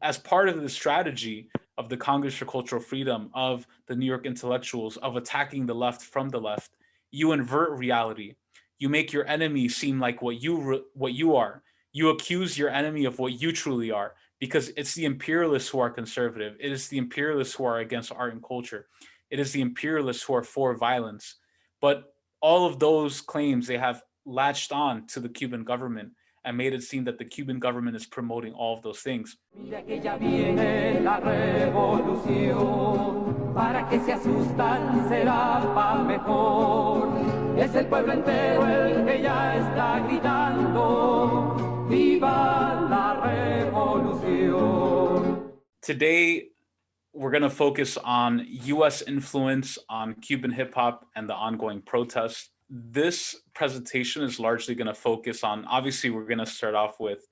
as part of the strategy of the Congress for Cultural Freedom, of the New York intellectuals, of attacking the left from the left, you invert reality. You make your enemy seem like what you are. You accuse your enemy of what you truly are, because it's the imperialists who are conservative. It is the imperialists who are against art and culture. It is the imperialists who are for violence. But all of those claims, they have latched on to the Cuban government and made it seem that the Cuban government is promoting all of those things. Mira que ya viene la revolución, para que se asustan será pa' mejor. Es el pueblo entero el que ya está gritando, viva la revolución. Today, we're going to focus on US influence on Cuban hip hop and the ongoing protests. This presentation is largely going to focus on, obviously, we're going to start off with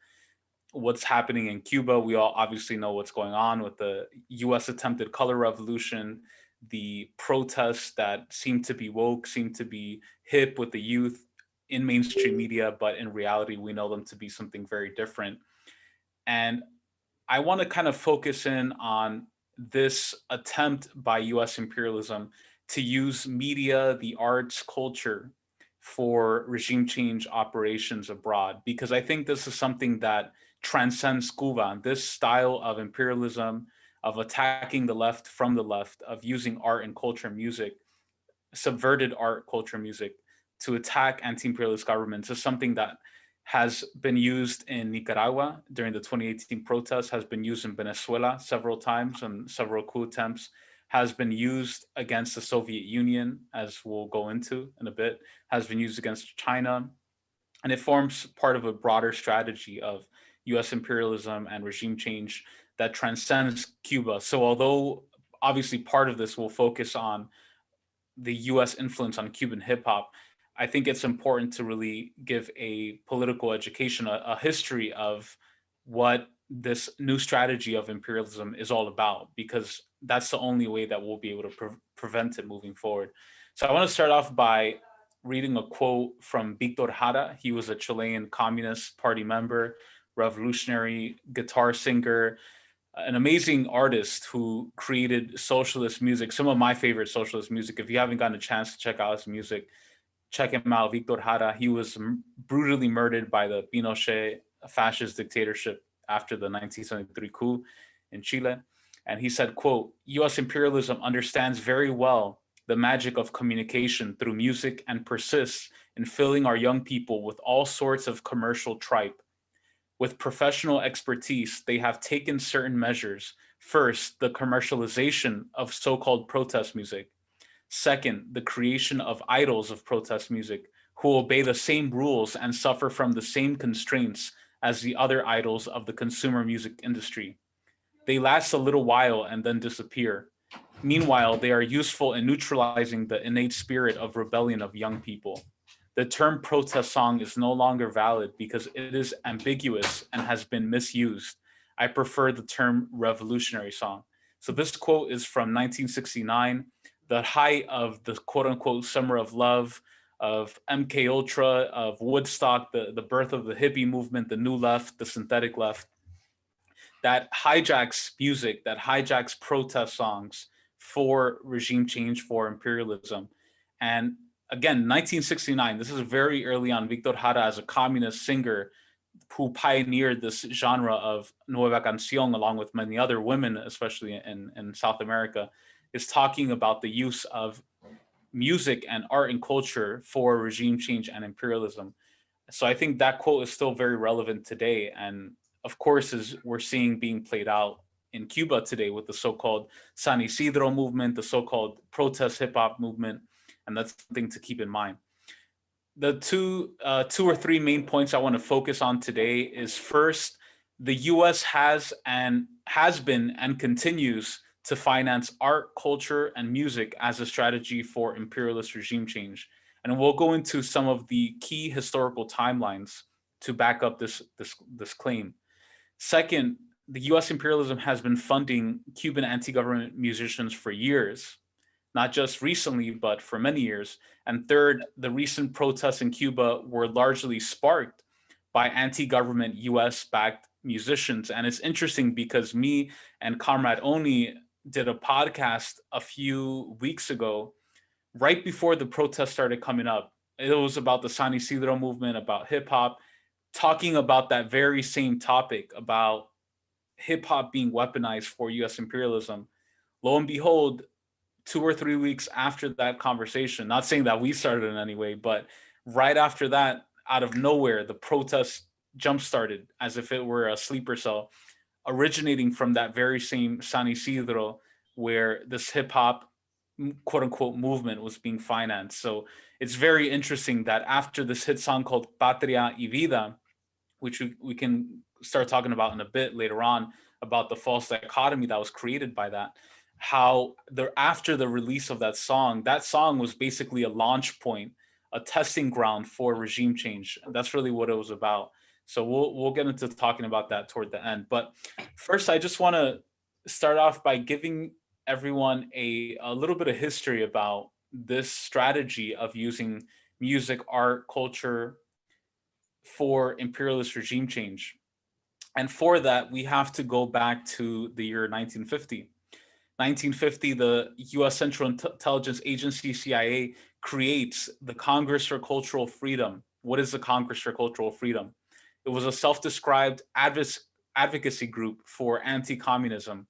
what's happening in Cuba. We all obviously know what's going on with the US attempted color revolution, the protests that seem to be woke, seem to be hip with the youth in mainstream media, but in reality, we know them to be something very different. And I want to kind of focus in on this attempt by US imperialism to use media, the arts, culture for regime change operations abroad, because I think this is something that transcends Cuba. This style of imperialism, of attacking the left from the left, of using art and culture, music, subverted art, culture, music, to attack anti-imperialist governments is something that has been used in Nicaragua during the 2018 protests, has been used in Venezuela several times and several coup attempts, has been used against the Soviet Union, as we'll go into in a bit, has been used against China. And it forms part of a broader strategy of US imperialism and regime change that transcends Cuba. So although obviously part of this will focus on the US influence on Cuban hip hop, I think it's important to really give a political education, a history of what this new strategy of imperialism is all about, because that's the only way that we'll be able to prevent it moving forward. So I want to start off by reading a quote from Víctor Jara. He was a Chilean Communist Party member, revolutionary guitar singer, an amazing artist who created socialist music, some of my favorite socialist music. If you haven't gotten a chance to check out his music, check him out, Víctor Jara. He was brutally murdered by the Pinochet fascist dictatorship after the 1973 coup in Chile. And he said, quote, US imperialism understands very well the magic of communication through music and persists in filling our young people with all sorts of commercial tripe. With professional expertise, they have taken certain measures. First, the commercialization of so-called protest music. Second, the creation of idols of protest music who obey the same rules and suffer from the same constraints as the other idols of the consumer music industry. They last a little while and then disappear. Meanwhile, they are useful in neutralizing the innate spirit of rebellion of young people. The term protest song is no longer valid because it is ambiguous and has been misused. I prefer the term revolutionary song. So this quote is from 1969, the height of the quote unquote summer of love, of MK Ultra, of Woodstock, the birth of the hippie movement, the new left, the synthetic left, that hijacks music, that hijacks protest songs for regime change, for imperialism. And again, 1969, this is very early on. Víctor Jara, as a communist singer who pioneered this genre of nueva canción, along with many other women, especially in South America, is talking about the use of music and art and culture for regime change and imperialism. So I think that quote is still very relevant today. And of course, as we're seeing being played out in Cuba today with the so-called San Isidro movement, the so-called protest hip hop movement, and that's something to keep in mind. The two or three main points I want to focus on today is, first, the U.S. has been and continues to finance art, culture, and music as a strategy for imperialist regime change. And we'll go into some of the key historical timelines to back up this claim. Second, the US imperialism has been funding Cuban anti-government musicians for years, not just recently, but for many years. And third, the recent protests in Cuba were largely sparked by anti-government US-backed musicians. And it's interesting because me and Comrade Oni did a podcast a few weeks ago, right before the protests started coming up. It was about the San Isidro movement, about hip hop, talking about that very same topic, about hip hop being weaponized for US imperialism. Lo and behold, 2 or 3 weeks after that conversation, not saying that we started in any way, but right after that, out of nowhere, the protests jump started as if it were a sleeper cell, originating from that very same San Isidro where this hip hop quote unquote movement was being financed. So it's very interesting that after this hit song called Patria y Vida, which we can start talking about in a bit later on, about the false dichotomy that was created by that, how after the release of that song was basically a launch point, a testing ground for regime change. That's really what it was about. So we'll get into talking about that toward the end. But first, I just want to start off by giving everyone a little bit of history about this strategy of using music, art, culture for imperialist regime change. And for that, we have to go back to the year 1950. 1950, the US Central Intelligence Agency, CIA, creates the Congress for Cultural Freedom. What is the Congress for Cultural Freedom? It was a self-described advocacy group for anti-communism.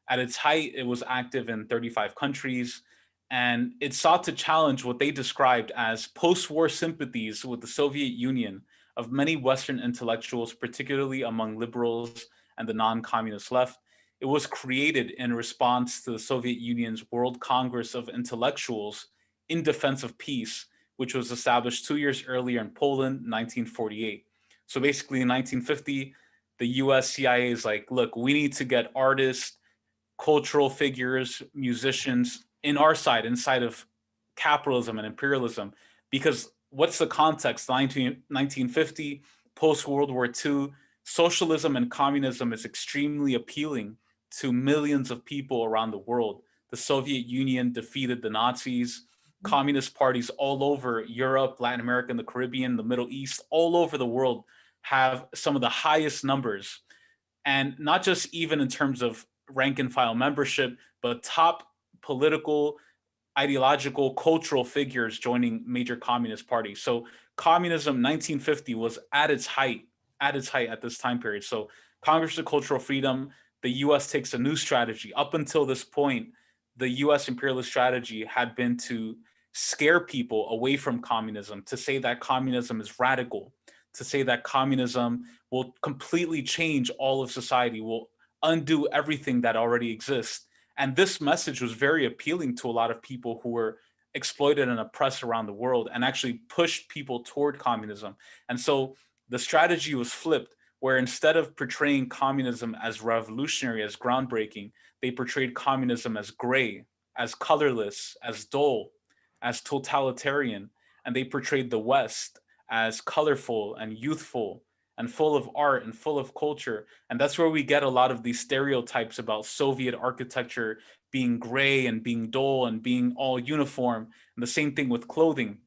At its height, it was active in 35 countries, and it sought to challenge what they described as post-war sympathies with the Soviet Union of many Western intellectuals, particularly among liberals and the non-communist left. It was created in response to the Soviet Union's World Congress of Intellectuals in Defense of Peace, which was established 2 years earlier in Poland, 1948. So basically in 1950, the US CIA is like, look, we need to get artists, cultural figures, musicians in our side, inside of capitalism and imperialism. Because what's the context? 1950, post-World War II, socialism and communism is extremely appealing to millions of people around the world. The Soviet Union defeated the Nazis. Communist parties all over Europe, Latin America, and the Caribbean, the Middle East, all over the world have some of the highest numbers. And not just even in terms of rank and file membership, but top political, ideological, cultural figures joining major communist parties. So communism 1950 was at its height at this time period. So Congress of Cultural Freedom, the US takes a new strategy. Up until this point, the US imperialist strategy had been to scare people away from communism, to say that communism is radical, to say that communism will completely change all of society, will undo everything that already exists. And this message was very appealing to a lot of people who were exploited and oppressed around the world, and actually pushed people toward communism. And so the strategy was flipped, where instead of portraying communism as revolutionary, as groundbreaking, they portrayed communism as gray, as colorless, as dull, as totalitarian. And they portrayed the West as colorful and youthful and full of art and full of culture. And that's where we get a lot of these stereotypes about Soviet architecture being gray and being dull and being all uniform. And the same thing with clothing.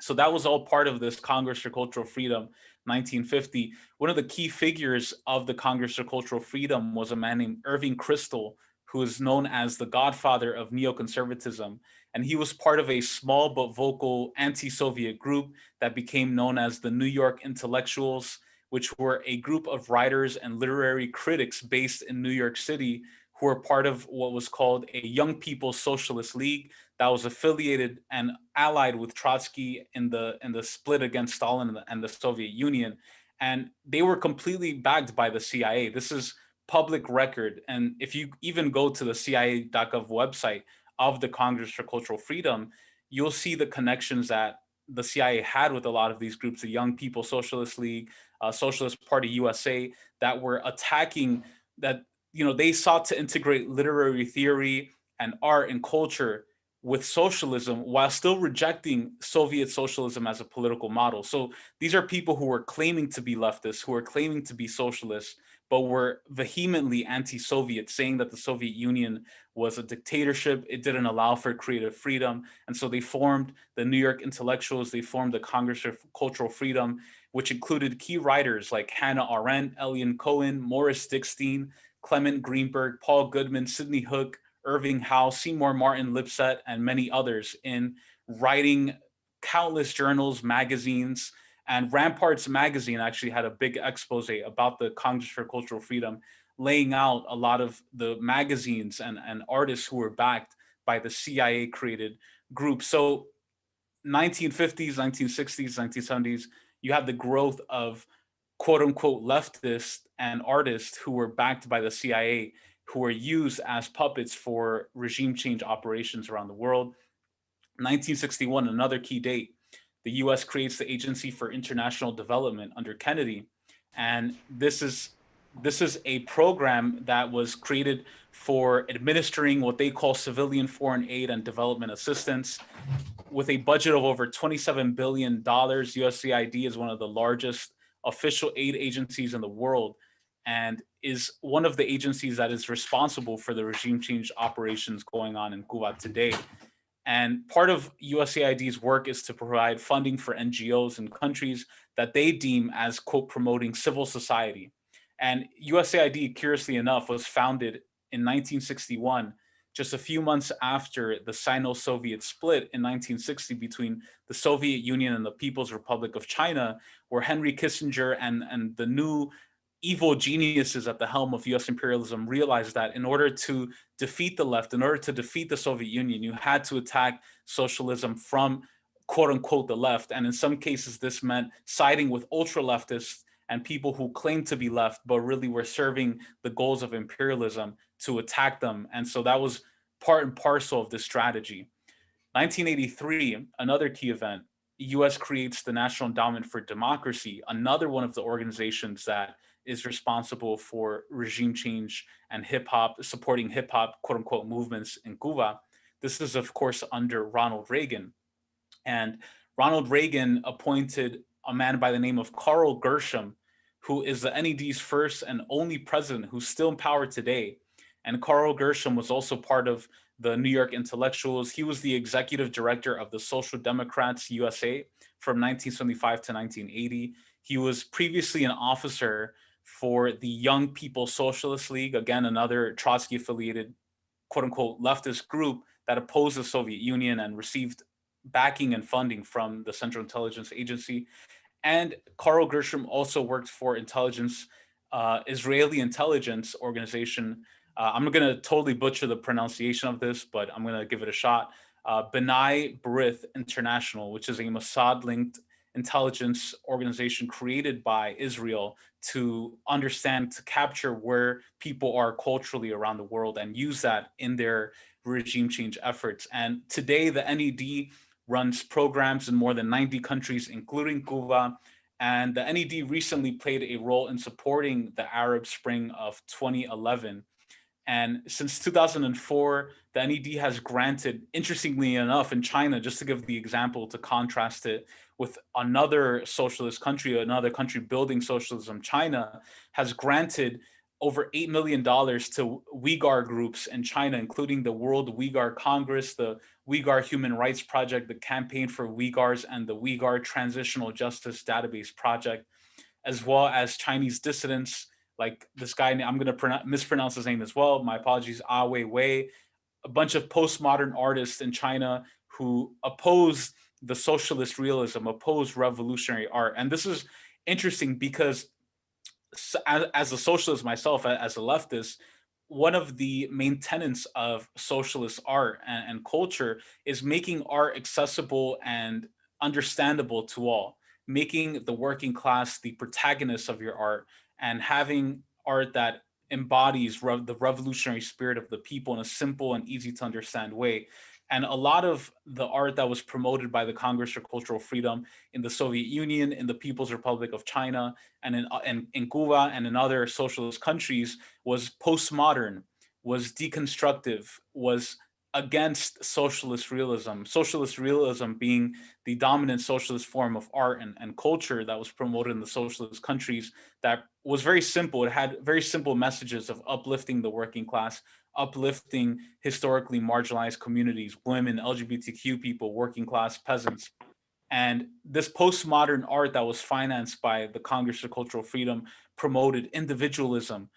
So that was all part of this Congress for Cultural Freedom, 1950. One of the key figures of the Congress for Cultural Freedom was a man named Irving Kristol, who is known as the godfather of neoconservatism. And he was part of a small but vocal anti-Soviet group that became known as the New York Intellectuals, which were a group of writers and literary critics based in New York City who were part of what was called a Young People's Socialist League that was affiliated and allied with Trotsky in the split against Stalin and the Soviet Union. And they were completely backed by the CIA. This is public record. And if you even go to the CIA.gov website of the Congress for Cultural Freedom, you'll see the connections that the CIA had with a lot of these groups, the Young People's Socialist League, Socialist Party USA, that were attacking that, they sought to integrate literary theory and art and culture with socialism while still rejecting Soviet socialism as a political model. So these are people who were claiming to be leftists, who were claiming to be socialists, but were vehemently anti-Soviet, saying that the Soviet Union was a dictatorship. It didn't allow for creative freedom. And so they formed the New York Intellectuals. They formed the Congress for Cultural Freedom, which included key writers like Hannah Arendt, Elian Cohen, Morris Dickstein, Clement Greenberg, Paul Goodman, Sidney Hook, Irving Howe, Seymour Martin Lipset, and many others in writing countless journals, magazines, and Ramparts magazine actually had a big expose about the Congress for Cultural Freedom, laying out a lot of the magazines and artists who were backed by the CIA created group. So 1950s, 1960s, 1970s, you have the growth of quote unquote leftists and artists who were backed by the CIA, who were used as puppets for regime change operations around the world. 1961, another key date, the US creates the Agency for International Development under Kennedy. And this is a program that was created for administering what they call civilian foreign aid and development assistance. With a budget of over $27 billion, USAID is one of the largest official aid agencies in the world and is one of the agencies that is responsible for the regime change operations going on in Cuba today. And part of USAID's work is to provide funding for NGOs in countries that they deem as, quote, promoting civil society. And USAID, curiously enough, was founded in 1961, just a few months after the Sino-Soviet split in 1960 between the Soviet Union and the People's Republic of China, where Henry Kissinger and the new evil geniuses at the helm of US imperialism realized that in order to defeat the left, in order to defeat the Soviet Union, you had to attack socialism from quote unquote the left. And in some cases, this meant siding with ultra leftists and people who claimed to be left, but really were serving the goals of imperialism to attack them. And so that was part and parcel of this strategy. 1983, another key event, the US creates the National Endowment for Democracy, another one of the organizations that is responsible for regime change and hip hop, supporting hip hop, quote unquote, movements in Cuba. This is, of course, under Ronald Reagan. And Ronald Reagan appointed a man by the name of Carl Gershom, who is the NED's first and only president who's still in power today. And Carl Gershom was also part of the New York Intellectuals. He was the executive director of the Social Democrats USA from 1975 to 1980. He was previously an officer for the Young People's Socialist League, again, another Trotsky affiliated, quote unquote, leftist group that opposed the Soviet Union and received backing and funding from the Central Intelligence Agency. And Carl Gershom also worked for Israeli intelligence organization. I'm going to totally butcher the pronunciation of this, but I'm going to give it a shot. B'nai B'rith International, which is a Mossad-linked intelligence organization created by Israel to understand, to capture where people are culturally around the world and use that in their regime change efforts. And today, the NED runs programs in more than 90 countries, including Cuba. And the NED recently played a role in supporting the Arab Spring of 2011. And since 2004, the NED has granted, interestingly enough, in China, just to give the example to contrast it with another socialist country, another country building socialism, China has granted over $8 million to Uyghur groups in China, including the World Uyghur Congress, the Uyghur Human Rights Project, the Campaign for Uyghurs, and the Uyghur Transitional Justice Database Project, as well as Chinese dissidents like this guy, I'm going to mispronounce his name as well. My apologies, Ah Weiwei, a bunch of postmodern artists in China who oppose the socialist realism, oppose revolutionary art. And this is interesting because as a socialist myself, as a leftist, one of the main tenets of socialist art and culture is making art accessible and understandable to all, making the working class the protagonists of your art, and having art that embodies the revolutionary spirit of the people in a simple and easy to understand way. And a lot of the art that was promoted by the Congress for Cultural Freedom in the Soviet Union, in the People's Republic of China, and in Cuba and in other socialist countries was postmodern, was deconstructive, was against socialist realism. Socialist realism being the dominant socialist form of art and culture that was promoted in the socialist countries, that was very simple. It had very simple messages of uplifting the working class, uplifting historically marginalized communities, women, LGBTQ people, working class, peasants. And this postmodern art that was financed by the Congress for Cultural Freedom promoted individualism,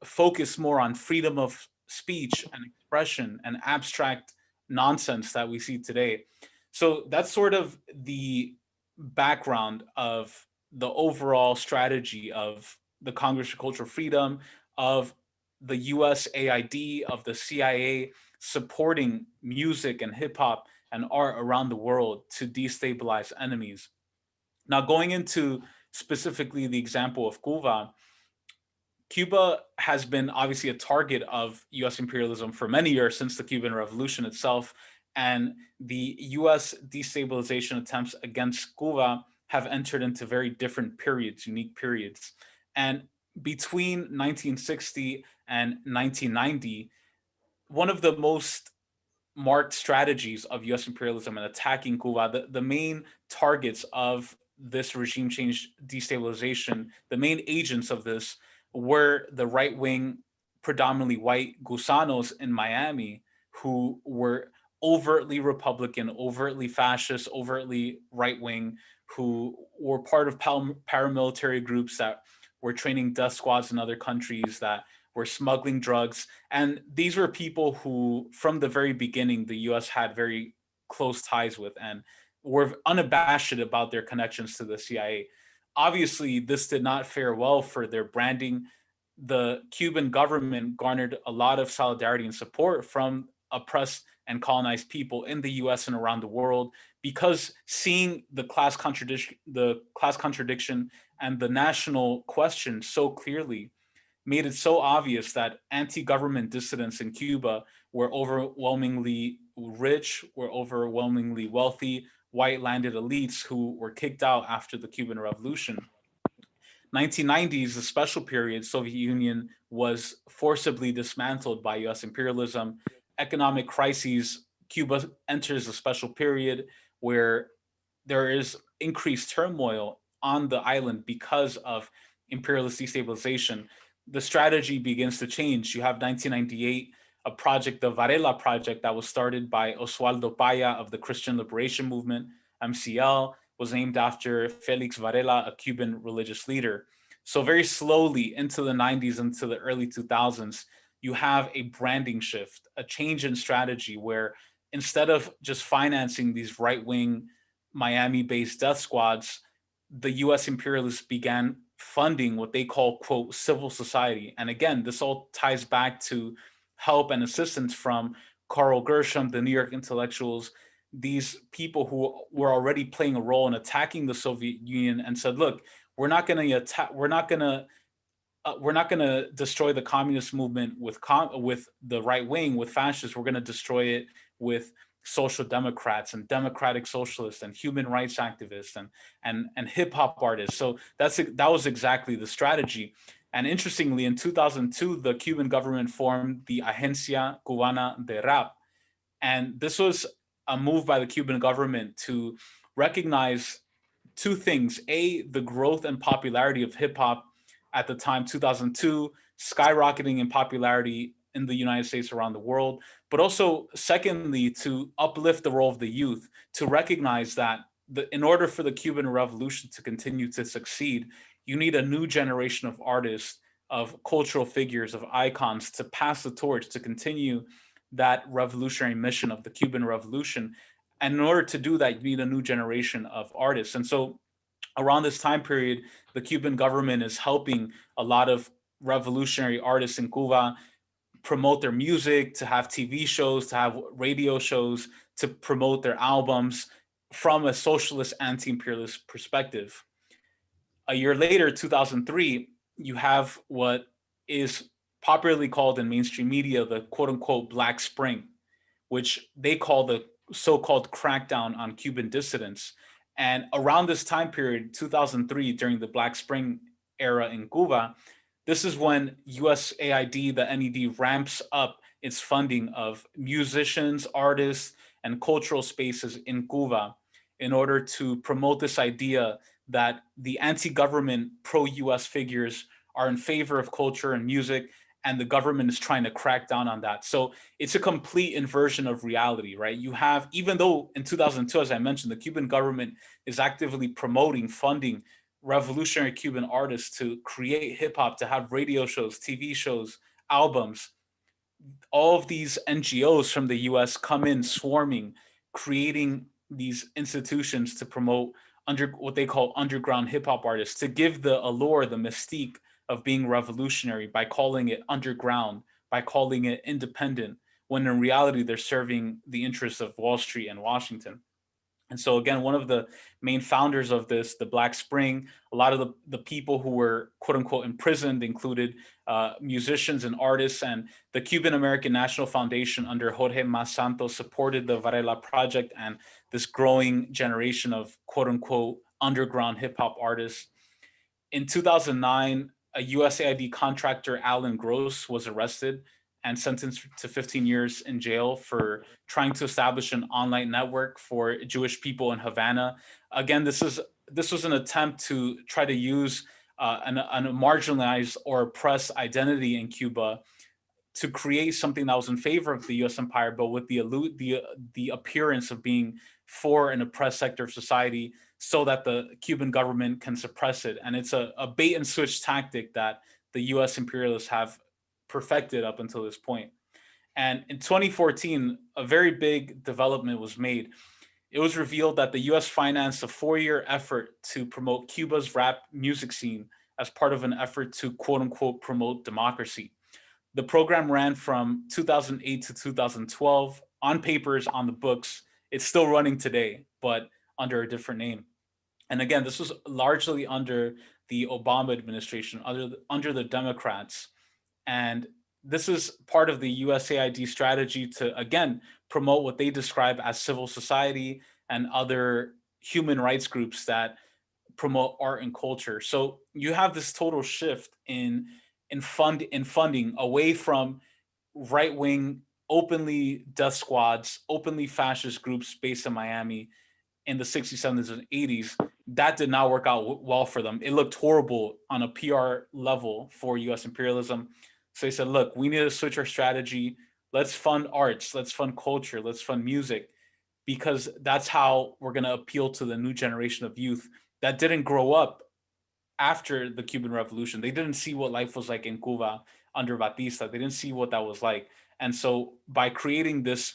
focused more on freedom of speech and expression and abstract nonsense that we see today. So that's sort of the background of the overall strategy of the Congress for Cultural Freedom, of the USAID, of the CIA supporting music and hip hop and art around the world to destabilize enemies. Now, going into specifically the example of Cuba, Cuba has been obviously a target of US imperialism for many years since the Cuban Revolution itself. And the US destabilization attempts against Cuba have entered into very different periods, unique periods. And between 1960 and 1990, one of the most marked strategies of US imperialism and attacking Cuba, the main targets of this regime change destabilization, the main agents of this were the right wing, predominantly white gusanos in Miami who were overtly Republican, overtly fascist, overtly right wing, who were part of paramilitary groups that were training death squads in other countries, that were smuggling drugs. And these were people who, from the very beginning, the US had very close ties with and were unabashed about their connections to the CIA. Obviously, this did not fare well for their branding. The Cuban government garnered a lot of solidarity and support from oppressed and colonized people in the US and around the world, because seeing the class contradiction and the national question so clearly made it so obvious that anti-government dissidents in Cuba were overwhelmingly rich, were overwhelmingly wealthy, white landed elites who were kicked out after the Cuban Revolution. 1990s, the special period, Soviet Union was forcibly dismantled by US imperialism. Economic crises, Cuba enters a special period where there is increased turmoil on the island because of imperialist destabilization. The strategy begins to change. You have 1998, a project, the Varela Project, that was started by Oswaldo Paya of the Christian Liberation Movement, MCL, was named after Felix Varela, a Cuban religious leader. So very slowly into the 90s, into the early 2000s, you have a branding shift, a change in strategy where instead of just financing these right-wing Miami-based death squads, the US imperialists began funding what they call, quote, civil society. And again, this all ties back to help and assistance from Carl Gershom, the New York intellectuals, these people who were already playing a role in attacking the Soviet Union and said, look, we're not going to destroy the communist movement with the right wing, with fascists. We're going to destroy it with social democrats and democratic socialists and human rights activists and hip hop artists. So that was exactly the strategy. And interestingly, in 2002, the Cuban government formed the Agencia Cubana de Rap. And this was a move by the Cuban government to recognize two things. A, the growth and popularity of hip hop at the time, 2002, skyrocketing in popularity in the United States, around the world. But also, secondly, to uplift the role of the youth, to recognize that in order for the Cuban Revolution to continue to succeed, you need a new generation of artists, of cultural figures, of icons to pass the torch, to continue that revolutionary mission of the Cuban Revolution. And in order to do that, you need a new generation of artists. And so around this time period, the Cuban government is helping a lot of revolutionary artists in Cuba promote their music, to have TV shows, to have radio shows, to promote their albums from a socialist, anti-imperialist perspective. A year later, 2003, you have what is popularly called in mainstream media the quote unquote Black Spring, which they call the so-called crackdown on Cuban dissidents. And around this time period, 2003, during the Black Spring era in Cuba, this is when USAID, the NED, ramps up its funding of musicians, artists, and cultural spaces in Cuba in order to promote this idea that the anti-government pro-US figures are in favor of culture and music, and the government is trying to crack down on that. So it's a complete inversion of reality, right? You have, even though in 2002, as I mentioned, the Cuban government is actively promoting, funding revolutionary Cuban artists to create hip hop, to have radio shows, TV shows, albums. All of these NGOs from the US come in swarming, creating these institutions to promote under what they call underground hip hop artists, to give the allure, the mystique of being revolutionary by calling it underground, by calling it independent, when in reality they're serving the interests of Wall Street and Washington. And so again, one of the main founders of this, the Black Spring, a lot of the people who were quote unquote imprisoned included musicians and artists, and the Cuban American National Foundation under Jorge Mas Santos supported the Varela Project and this growing generation of quote unquote underground hip hop artists. In 2009, a USAID contractor, Alan Gross, was arrested and sentenced to 15 years in jail for trying to establish an online network for Jewish people in Havana. Again, this was an attempt to try to use a marginalized or oppressed identity in Cuba to create something that was in favor of the U.S. empire, but with the appearance of being for an oppressed sector of society, so that the Cuban government can suppress it. And it's a bait and switch tactic that the U.S. imperialists have perfected up until this point. And in 2014, a very big development was made. It was revealed that the US financed a 4-year effort to promote Cuba's rap music scene as part of an effort to quote unquote promote democracy. The program ran from 2008 to 2012 on papers, on the books. It's still running today, but under a different name. And again, this was largely under the Obama administration, under the Democrats. And this is part of the USAID strategy to, again, promote what they describe as civil society and other human rights groups that promote art and culture. So you have this total shift in funding away from right wing, openly death squads, openly fascist groups based in Miami in the 60s, 70s, and 80s. That did not work out well for them. It looked horrible on a PR level for US imperialism. So they said, look, we need to switch our strategy. Let's fund arts, let's fund culture, let's fund music, because that's how we're going to appeal to the new generation of youth that didn't grow up after the Cuban Revolution. They didn't see what life was like in Cuba under Batista. They didn't see what that was like. And so by creating this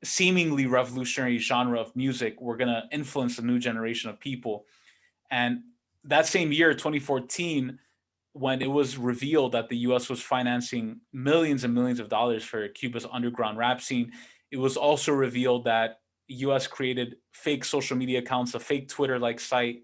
seemingly revolutionary genre of music, we're going to influence a new generation of people. And that same year, 2014, when it was revealed that the US was financing millions and millions of dollars for Cuba's underground rap scene, it was also revealed that US created fake social media accounts, a fake Twitter-like site.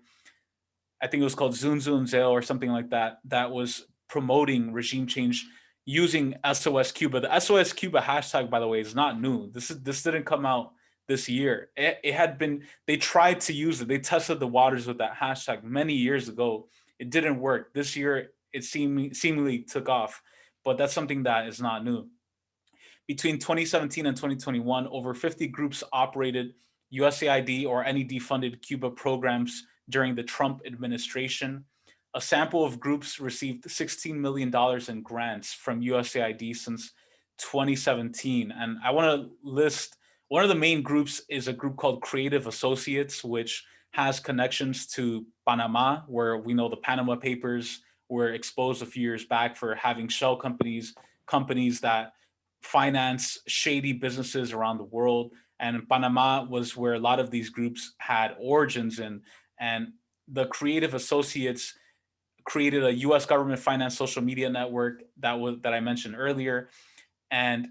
I think it was called Zun Zun Zale or something like that, that was promoting regime change using SOS Cuba. The SOS Cuba hashtag, by the way, is not new. This didn't come out this year. It had been, they tried to use it. They tested the waters with that hashtag many years ago. It didn't work. This year, it seemingly took off, but that's something that is not new. Between 2017 and 2021, over 50 groups operated USAID or NED funded Cuba programs during the Trump administration. A sample of groups received $16 million in grants from USAID since 2017. And I want to list one of the main groups is a group called Creative Associates, which has connections to Panama, where we know the Panama Papers were exposed a few years back for having shell companies that finance shady businesses around the world. And Panama was where a lot of these groups had origins in. And the Creative Associates created a U.S. government financed social media network that I mentioned earlier. And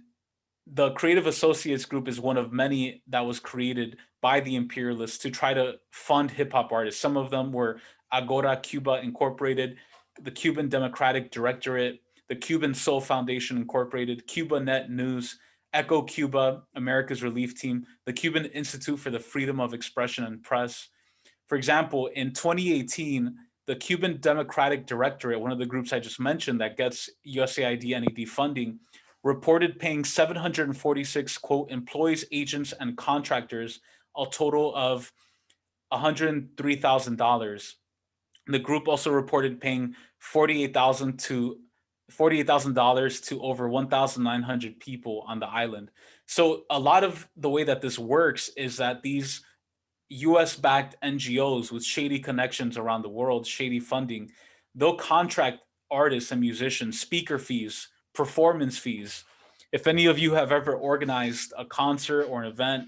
the Creative Associates group is one of many that was created by the imperialists to try to fund hip hop artists. Some of them were Agora Cuba Incorporated, the Cuban Democratic Directorate, the Cuban Soul Foundation Incorporated, Cuba Net News, Echo Cuba, America's Relief Team, the Cuban Institute for the Freedom of Expression and Press. For example, in 2018, the Cuban Democratic Directorate, one of the groups I just mentioned that gets USAID NED funding, reported paying 746, quote, employees, agents, and contractors a total of $103,000. The group also reported paying $48,000 to $48,000 to over 1,900 people on the island. So a lot of the way that this works is that these US backed NGOs with shady connections around the world, shady funding, they'll contract artists and musicians, speaker fees, performance fees. If any of you have ever organized a concert or an event,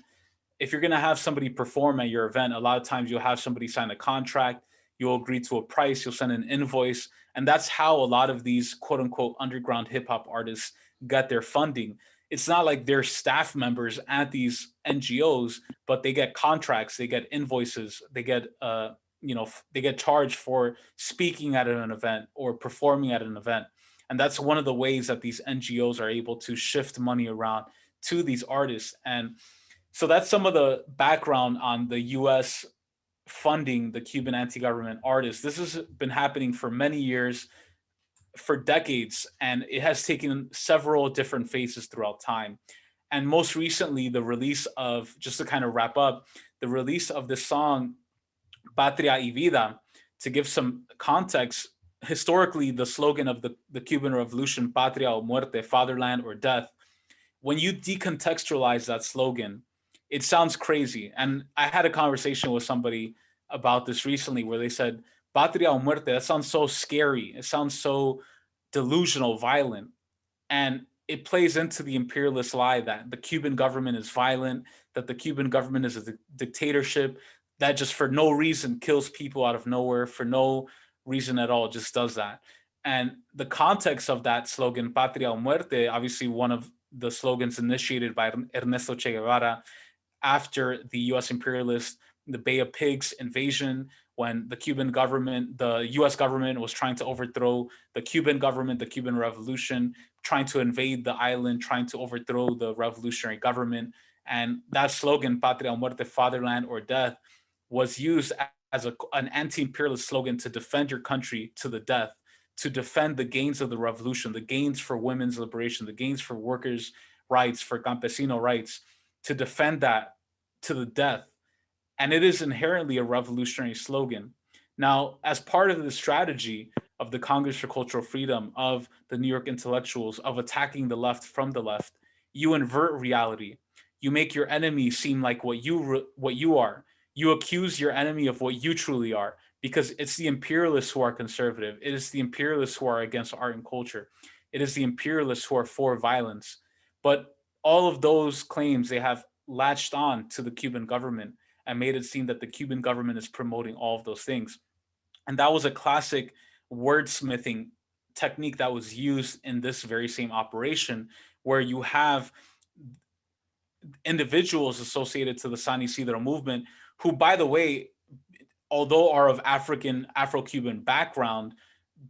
if you're going to have somebody perform at your event, a lot of times you'll have somebody sign a contract, you'll agree to a price, you'll send an invoice. And that's how a lot of these quote unquote underground hip hop artists get their funding. It's not like they're staff members at these NGOs, but they get contracts, they get invoices, they get, they get charged for speaking at an event or performing at an event. And that's one of the ways that these NGOs are able to shift money around to these artists. And so that's some of the background on the US funding the Cuban anti government artists. This has been happening for many years, for decades, and it has taken several different phases throughout time. And most recently, the release of, just to kind of wrap up, the release of this song, Patria y Vida, to give some context, historically, the slogan of the Cuban Revolution, Patria o Muerte, fatherland or death, when you decontextualize that slogan, it sounds crazy. And I had a conversation with somebody about this recently where they said, Patria o Muerte, that sounds so scary. It sounds so delusional, violent. And it plays into the imperialist lie that the Cuban government is violent, that the Cuban government is a dictatorship, that just for no reason kills people out of nowhere, for no reason at all, just does that. And the context of that slogan, Patria o Muerte, obviously one of the slogans initiated by Ernesto Che Guevara after the US imperialist, the Bay of Pigs invasion, when the Cuban government, the US government was trying to overthrow the Cuban government, the Cuban Revolution, trying to invade the island, trying to overthrow the revolutionary government. And that slogan, Patria o Muerte, fatherland or death, was used as an anti-imperialist slogan to defend your country to the death, to defend the gains of the revolution, the gains for women's liberation, the gains for workers' rights, for campesino rights, to defend that to the death. And it is inherently a revolutionary slogan. Now, as part of the strategy of the Congress for Cultural Freedom, of the New York intellectuals, of attacking the left from the left, you invert reality. You make your enemy seem like what you are. You accuse your enemy of what you truly are, because it's the imperialists who are conservative. It is the imperialists who are against art and culture. It is the imperialists who are for violence. But all of those claims, they have latched on to the Cuban government and made it seem that the Cuban government is promoting all of those things. And that was a classic wordsmithing technique that was used in this very same operation, where you have individuals associated to the San Isidro movement who, by the way, although are of Afro-Cuban background,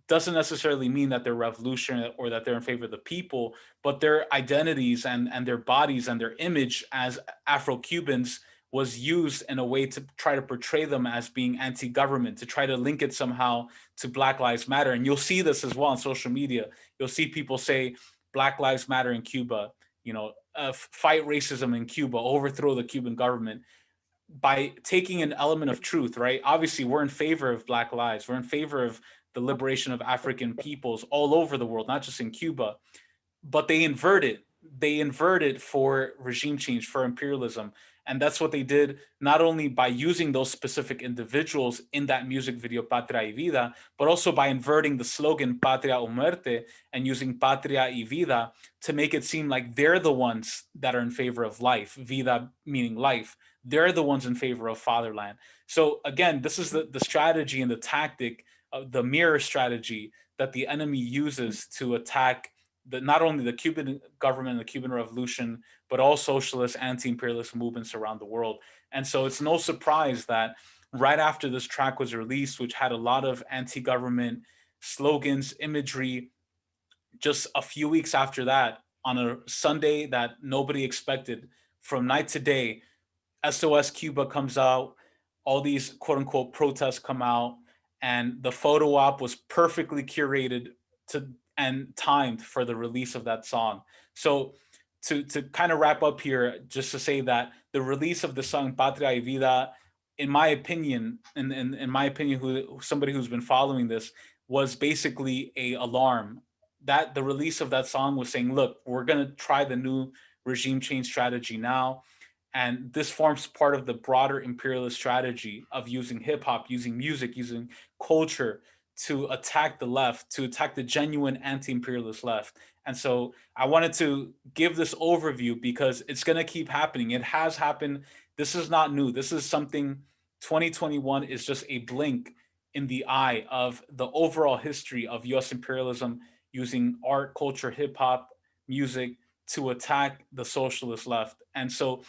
doesn't necessarily mean that they're revolutionary or that they're in favor of the people, but their identities and their bodies and their image as Afro-Cubans was used in a way to try to portray them as being anti-government, to try to link it somehow to Black Lives Matter. And you'll see this as well on social media. You'll see people say Black Lives Matter in Cuba, fight racism in Cuba, overthrow the Cuban government, by taking an element of truth, right? Obviously, we're in favor of Black lives. We're in favor of the liberation of African peoples all over the world, not just in Cuba. But they invert it. They invert it for regime change, for imperialism. And that's what they did, not only by using those specific individuals in that music video, Patria y Vida, but also by inverting the slogan, Patria o Muerte, and using Patria y Vida to make it seem like they're the ones that are in favor of life, vida meaning life. They're the ones in favor of fatherland. So again, this is the strategy and the tactic, the mirror strategy that the enemy uses to attack not only the Cuban government and the Cuban Revolution, but all socialist, anti-imperialist movements around the world. And so it's no surprise that right after this track was released, which had a lot of anti-government slogans, imagery, just a few weeks after that, on a Sunday that nobody expected, from night to day, SOS Cuba comes out, all these quote unquote protests come out, and the photo op was perfectly curated and timed for the release of that song. So to kind of wrap up here, just to say that the release of the song Patria y Vida, in my opinion, in my opinion, somebody who's been following this, was basically a alarm that the release of that song was saying, look, we're going to try the new regime change strategy now. And this forms part of the broader imperialist strategy of using hip hop, using music, using culture to attack the left, to attack the genuine anti imperialist left. And so I wanted to give this overview because it's going to keep happening. It has happened. This is not new. This is something 2021 is just a blink in the eye of the overall history of US imperialism using art, culture, hip hop, music to attack the socialist left. And so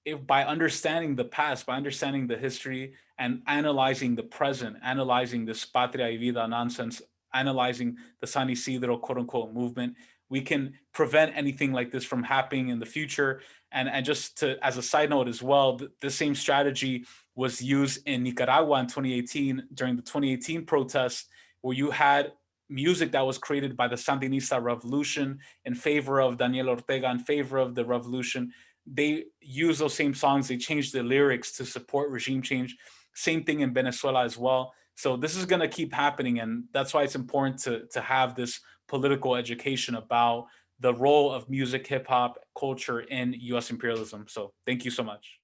if by understanding the past, by understanding the history and analyzing the present, analyzing this patria y vida nonsense, analyzing the San Isidro quote unquote movement, we can prevent anything like this from happening in the future. And just to, as a side note as well, the same strategy was used in Nicaragua in 2018 during the 2018 protests, where you had music that was created by the Sandinista revolution in favor of Daniel Ortega, in favor of the revolution. They use those same songs, they change the lyrics to support regime change. Same thing in Venezuela as well. So this is going to keep happening, and that's why it's important to have this political education about the role of music, hip hop, culture in U.S. imperialism. So thank you so much.